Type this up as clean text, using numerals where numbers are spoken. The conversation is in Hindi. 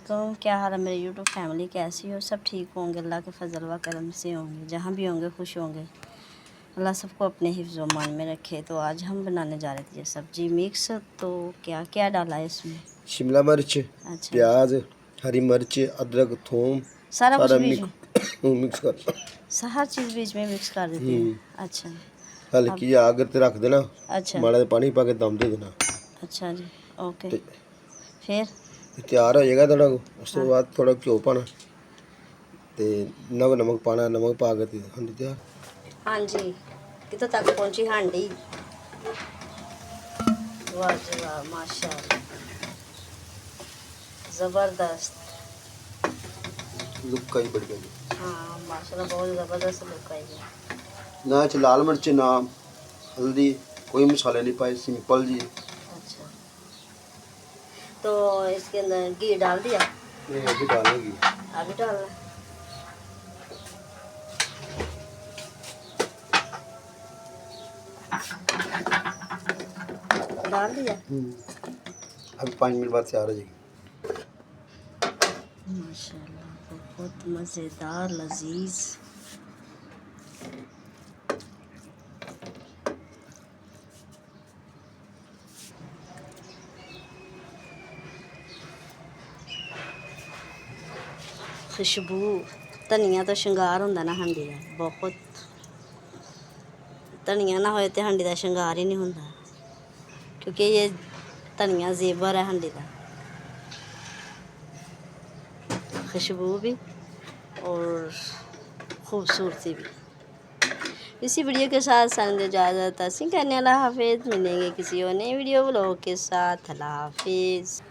वालेकुम, क्या हाल है मेरे यूट्यूब फैमिली, कैसी हो? सब ठीक होंगे, अल्लाह के फजल व करम से होंगे, जहाँ भी होंगे खुश होंगे। अल्लाह सबको अपने हिफ्ज़ व मान में रखे। तो आज हम बनाने जा रहे थे ये सब्जी मिक्स। तो क्या क्या डाला है इसमें? शिमला मिर्च, अच्छा, प्याज, हरी मिर्च, अदरक, थूम सारा कुछ सारा बीच में, मिक्स कर। हर चीज़ बीच में मिक्स कर देते हैं। अच्छा, अब हल्की आग ते रख देना, अच्छा माड़ा जिहा पानी पा के दम दे देना अच्छा जी, ओके। ते फिर तैयार हो जाएगा थोड़ा। उस तो हाँ बाद थोड़ा घ्यो पाना ते नमक पाना, नमक पा के हांडी तैयार। हाँ जी, कितों तक पहुँची हांडी? वाह जी वाह, माशाअल्लाह, ज़बरदस्त। लुक ही बढ़िया जी। हाँ माशाल्लाह, बहुत ज़बरदस्त लुक आई है। ना च लाल मिर्च, ना हल्दी, कोई मसाले नहीं पाए, सिंपल जी। अच्छा, तो इसके अंदर घी डाल दिया? ये अभी डालेगी। अभी डालना? डाल दिया। अभी 5 मिनट बाद तैयार हो जाएगी। माशाल्लाह, बहुत मज़ेदार, लजीज। खुशबू, धनिया तो श्रृंगार होंदा ना हांडी दा, बहुत। धनिया ना होए तो हांडी दा श्रृंगार ही नहीं होंदा, क्योंकि ये धनिया जेवर है हांडी दा। खुशबू भी और खूबसूरती भी। इसी वीडियो के साथ संग इजाज़त, असीं कहने अल्लाह हाफिज़। मिलेंगे किसी और नई वीडियो ब्लॉग के साथ। अल्लाह हाफिज़।